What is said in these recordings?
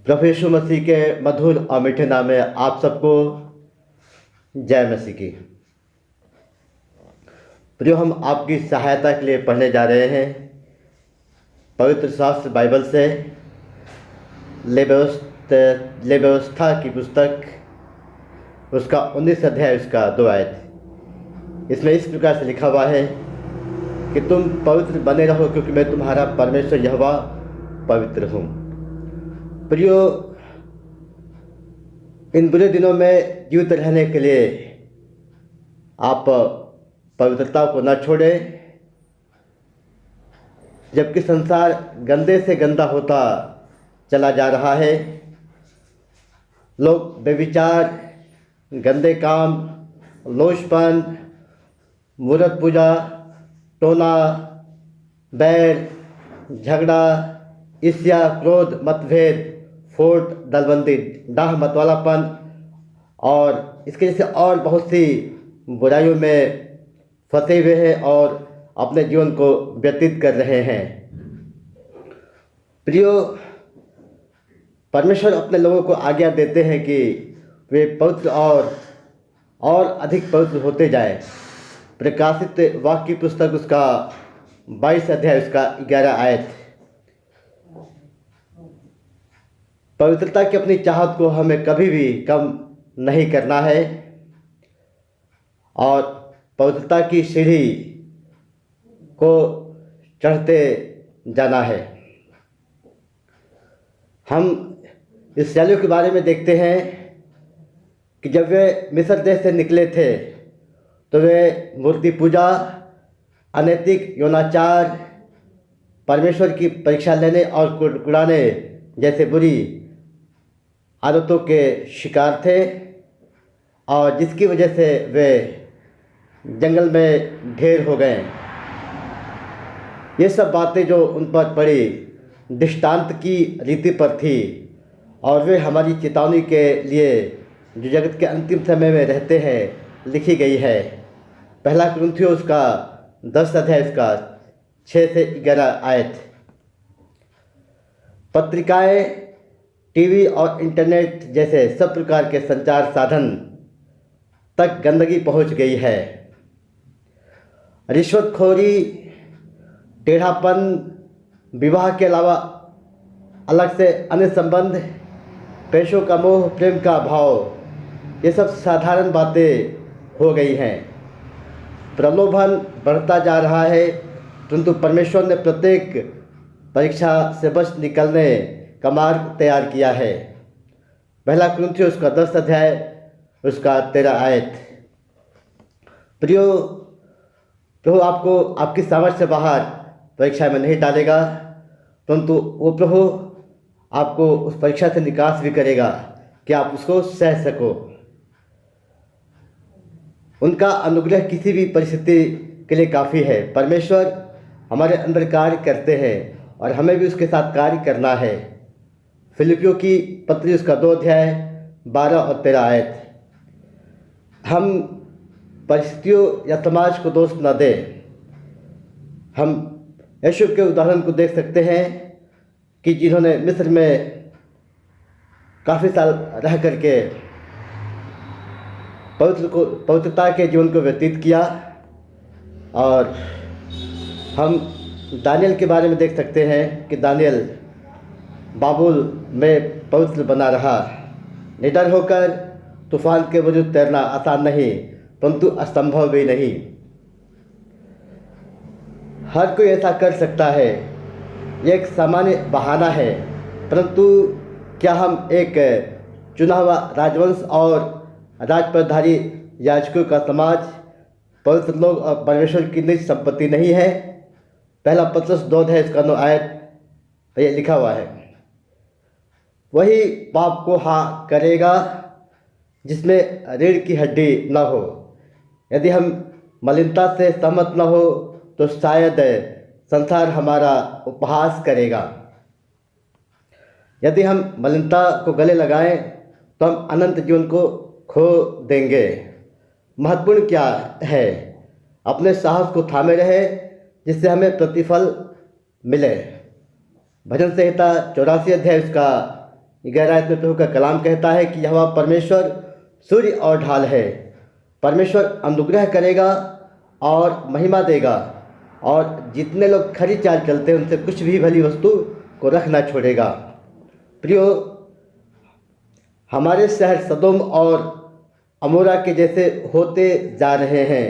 प्रभु यीशु मसीह के मधुर और मीठे नाम में आप सबको जय मसीह की। प्रियो, हम आपकी सहायता के लिए पढ़ने जा रहे हैं पवित्र शास्त्र बाइबल से ले व्यवस्था की पुस्तक, उसका 19 अध्याय, उसका 2 आयत। इसमें इस प्रकार से लिखा हुआ है कि तुम पवित्र बने रहो क्योंकि मैं तुम्हारा परमेश्वर यहोवा पवित्र हूँ। प्रियो, इन बुरे दिनों में जीवित रहने के लिए आप पवित्रता को न छोड़ें। जबकि संसार गंदे से गंदा होता चला जा रहा है, लोग बेविचार, गंदे काम, लोचपन, मूर्त पूजा, टोना, बैर, झगड़ा, ईर्ष्या, क्रोध, मतभेद, फोट, दलबंदी, डाह, मतवालापन और इसके जैसे और बहुत सी बुराइयों में फंसे हुए हैं और अपने जीवन को व्यतीत कर रहे हैं। प्रियो, परमेश्वर अपने लोगों को आज्ञा देते हैं कि वे पवित्र और अधिक पवित्र होते जाएं। प्रकाशित वाक्य की पुस्तक, उसका 22 अध्याय, उसका 11 आयत। पवित्रता की अपनी चाहत को हमें कभी भी कम नहीं करना है और पवित्रता की सीढ़ी को चढ़ते जाना है। हम इस्राएलियों के बारे में देखते हैं कि जब वे मिस्र देश से निकले थे तो वे मूर्ति पूजा, अनैतिक यौनाचार, परमेश्वर की परीक्षा लेने और कुड़कुड़ाने जैसे बुरी आदतों के शिकार थे और जिसकी वजह से वे जंगल में ढेर हो गए। ये सब बातें जो उन पर पड़ी दृष्टांत की रीति पर थी और वे हमारी चेतावनी के लिए जो जगत के अंतिम समय में रहते हैं लिखी गई है। पहला कुरिन्थियों, उसका 10 अध्याय, उसका 6 से 11 आयत। पत्रिकाएं, टीवी और इंटरनेट जैसे सब प्रकार के संचार साधन तक गंदगी पहुंच गई है। रिश्वतखोरी, टेढ़ापन, विवाह के अलावा अलग से अन्य संबंध, पैसों का मोह, प्रेम का अभाव, ये सब साधारण बातें हो गई हैं। प्रलोभन बढ़ता जा रहा है, परंतु परमेश्वर ने प्रत्येक परीक्षा से बच निकलने का मार्ग तैयार किया है। पहला कुरिन्थियों, उसका 10 अध्याय, उसका 13 आयत। प्रियो, प्रभु आपको आपकी सामर्थ्य से बाहर परीक्षा में नहीं डालेगा, परंतु वो प्रभु आपको उस परीक्षा से निकास भी करेगा कि आप उसको सह सको। उनका अनुग्रह किसी भी परिस्थिति के लिए काफ़ी है। परमेश्वर हमारे अंदर कार्य करते हैं और हमें भी उसके साथ कार्य करना है। फिलिपियों की पत्री, उसका 2 अध्याय, 12 और 13 आयत। हम परिस्थितियों या समाज को दोष न दें। हम यीशु के उदाहरण को देख सकते हैं कि जिन्होंने मिस्र में काफ़ी साल रह करके पवित्रता के जीवन को व्यतीत किया। और हम दानियल के बारे में देख सकते हैं कि दानियल बाबुल में पवित्र बना रहा। निडर होकर तूफान के वजूद तैरना आसान नहीं, परंतु असंभव भी नहीं। हर कोई ऐसा कर सकता है, यह एक सामान्य बहाना है। परंतु क्या हम एक चुना हुआ राजवंश और राजपदधारी याजकों का समाज, पवित्र लोग और परमेश्वर की निज संपत्ति नहीं है? पहला पत्रस 2 अध्याय, इसका 9 आयत ये लिखा हुआ है। वही पाप को हाँ करेगा जिसमें रीढ़ की हड्डी न हो। यदि हम मलिनता से सहमत न हो तो शायद संसार हमारा उपहास करेगा। यदि हम मलिनता को गले लगाएं तो हम अनंत जीवन को खो देंगे। महत्वपूर्ण क्या है? अपने साहस को थामे रहे जिससे हमें प्रतिफल मिले। भजन संहिता 84 अध्याय, उसका 11 आयत में प्रभु का कलाम कहता है कि यहोवा परमेश्वर सूर्य और ढाल है। परमेश्वर अनुग्रह करेगा और महिमा देगा, और जितने लोग खरी चाल चलते हैं उनसे कुछ भी भली वस्तु को रख ना छोड़ेगा। प्रियो, हमारे शहर सदोम और अमोरा के जैसे होते जा रहे हैं।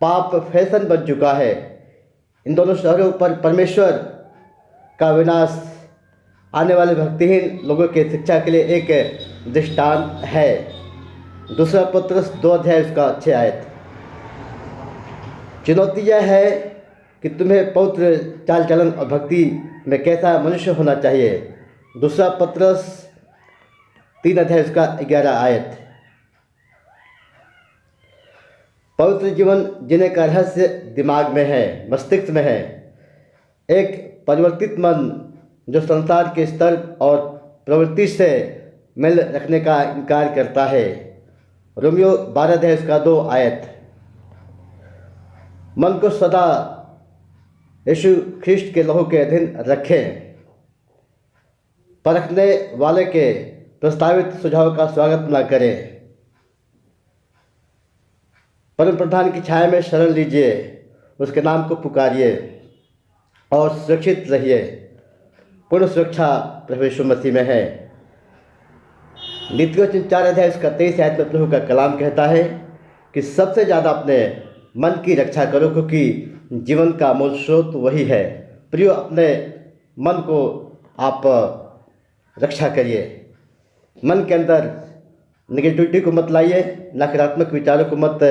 पाप फैशन बन चुका है। इन दोनों शहरों पर परमेश्वर का विनाश आने वाले भक्तिहीन लोगों के शिक्षा के लिए एक दृष्टांत है। दूसरा पत्रस 2 अध्याय उसका 6 आयत। चुनौती यह है कि तुम्हें पवित्र चाल चलन और भक्ति में कैसा मनुष्य होना चाहिए। दूसरा पत्रस 3 अध्याय उसका 11 आयत। पवित्र जीवन जीने का रहस्य दिमाग में है, मस्तिष्क में है। एक परिवर्तित मन जो संसार के स्तर और प्रवृत्ति से मेल रखने का इनकार करता है। रोमियो 12 अध्याय उसका 2 आयत। मन को सदा यीशु ख्रिस्ट के लहू के अधीन रखें। परखने वाले के प्रस्तावित सुझाव का स्वागत न करें। परम प्रधान की छाया में शरण लीजिए, उसके नाम को पुकारिए और सुरक्षित रहिए। पूर्ण सुरक्षा प्रभु यीशु मसीह में है। नीतिवचन 4 अध्याय उसका 23 आयत में प्रभु का कलाम कहता है कि सबसे ज़्यादा अपने मन की रक्षा करो, क्योंकि जीवन का मूल स्रोत वही है। प्रियो, अपने मन को आप रक्षा करिए। मन के अंदर नेगेटिविटी को मत लाइए, नकारात्मक विचारों को मत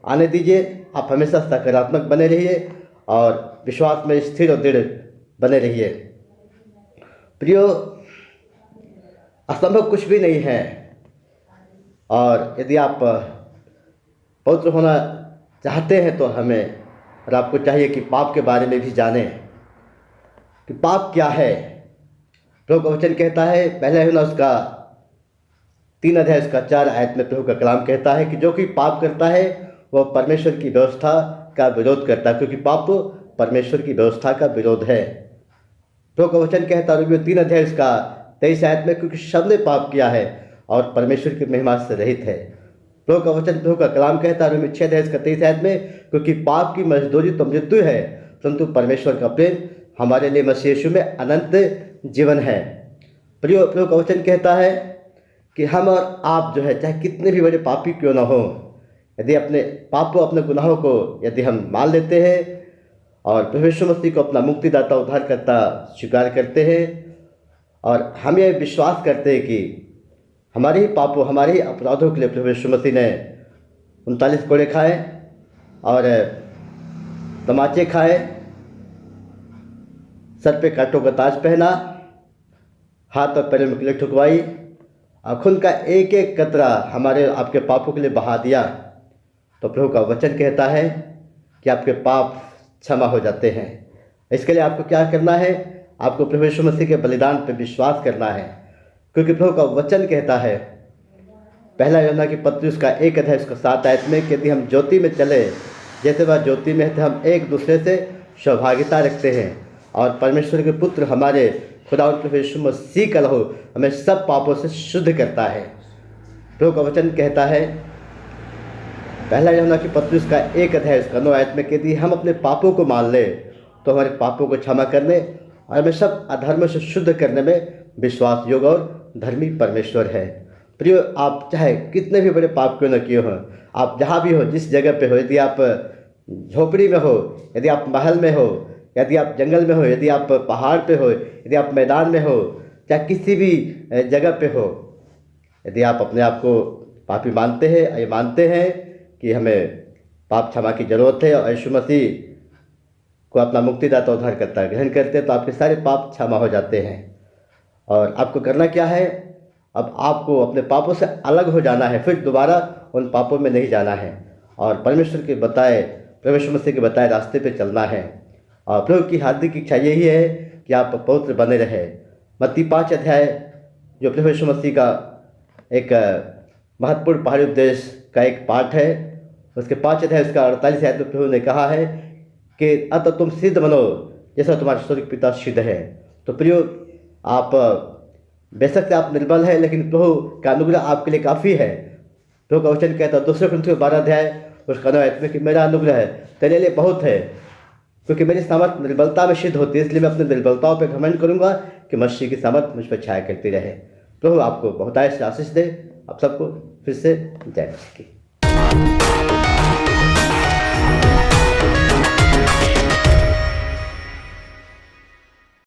आने दीजिए। आप हमेशा सकारात्मक बने रहिए और विश्वास में स्थिर और दृढ़ बने रहिए। प्रियो, असंभव कुछ भी नहीं है, और यदि आप पवित्र होना चाहते हैं तो हमें और आपको चाहिए कि पाप के बारे में भी जानें कि पाप क्या है। प्रभु का वचन कहता है, पहले यूहन्ना उसका 3 अध्याय उसका 4 आयत में प्रभु का कलाम कहता है कि जो कोई पाप करता है वह परमेश्वर की व्यवस्था का विरोध करता है, क्योंकि पाप परमेश्वर की व्यवस्था का विरोध है। प्रभु का वचन कहता है रोमियो 3 अध्याय उसका 23 आयत में, क्योंकि सब ने पाप किया है और परमेश्वर की महिमा से रहित है। प्रभु का वचन, प्रभु का कलाम कहता है रोमियो 6 अध्याय उसका 23 आयत में, क्योंकि पाप की मजदूरी तो मृत्यु है, परंतु परमेश्वर का प्रेम हमारे लिए मसीह यीशु में अनंत जीवन है। प्रियो, प्रभु का वचन कहता है कि हम और आप जो है, चाहे कितने भी बड़े पापी क्यों ना हो, यदि अपने पापों, अपने गुनाहों को यदि हम मान लेते हैं और प्रभु यीशु मसीह को अपना मुक्तिदाता, उद्धारकर्ता स्वीकार करते हैं और हम ये विश्वास करते हैं कि हमारे ही पापों, हमारे ही अपराधों के लिए प्रभु यीशु मसीह ने 39 कोड़े खाए और तमाचे खाए, सर पे कांटों का ताज पहना, हाथ और पैरों में किले ठुकवाई और खून का एक एक कतरा हमारे आपके पापों के लिए बहा दिया, तो प्रभु का वचन कहता है कि आपके पाप क्षमा हो जाते हैं। इसके लिए आपको क्या करना है? आपको प्रभु यीशु मसीह के बलिदान पर विश्वास करना है, क्योंकि प्रभु का वचन कहता है पहला यूहन्ना की पत्री उसका 1 अध्याय उसका 7 आयत में कि यदि हम ज्योति में चले जैसे वह ज्योति में है, तो हम एक दूसरे से सौभाग्यता रखते हैं और परमेश्वर के पुत्र हमारे खुदा प्रभु यीशु मसीह का लहू हमें सब पापों से शुद्ध करता है। प्रभु का वचन कहता है पहला यूहन्ना की पत्री उसका 1 अध्याय उसका 9 आयत में, यदि हम अपने पापों को मान ले तो हमारे पापों को क्षमा करने और हमें सब अधर्म से शुद्ध करने में विश्वास योग्य और धर्मी परमेश्वर है। प्रियो, आप चाहे कितने भी बड़े पाप क्यों न किए हों, आप जहाँ भी हो, जिस जगह पे हो, यदि आप झोपड़ी में हो, यदि आप महल में हो, यदि आप जंगल में हो, यदि आप पहाड़ पे हो, यदि आप मैदान में हो, चाहे किसी भी जगह पे हो, यदि आप अपने आप को पापी मानते हैं, ये मानते हैं कि हमें पाप क्षमा की ज़रूरत है और यीशु मसीह को अपना मुक्तिदाता उद्धारकर्ता ग्रहण करते हैं, तो आपके सारे पाप क्षमा हो जाते हैं। और आपको करना क्या है? अब आपको अपने पापों से अलग हो जाना है, फिर दोबारा उन पापों में नहीं जाना है और परमेश्वर के बताए, प्रभु यीशु मसीह के बताए रास्ते पे चलना है। और प्रभु की हार्दिक इच्छा यही है कि आप पवित्र बने रहे। मत्ती 5 अध्याय जो प्रभु यीशु मसीह का एक महत्वपूर्ण पहाड़ी उपदेश का एक पाठ है, उसके 5 अध्याय उसका 48 आयत में प्रभु ने कहा है कि अतः तुम सिद्ध बनो जैसा तुम्हारा स्वर्गीय पिता सिद्ध है। तो प्रियो, आप बेशक से आप निर्बल है, लेकिन प्रभु का अनुग्रह आपके लिए काफ़ी है। प्रभु का वचन कहता है 2 कुरिन्थियों 12 अध्याय उसका 9 में कि मेरा अनुग्रह है तेरे लिए बहुत है, क्योंकि मेरी सामर्थ निर्बलता में सिद्ध होती है। इसलिए मैं अपनी निर्बलताओं पर घमंड करूंगा कि मसीह की सामर्थ मुझ पर छाया करती रहे। प्रभु आपको बहुत आशीष दे। आप सबको फिर से जय मसीह की।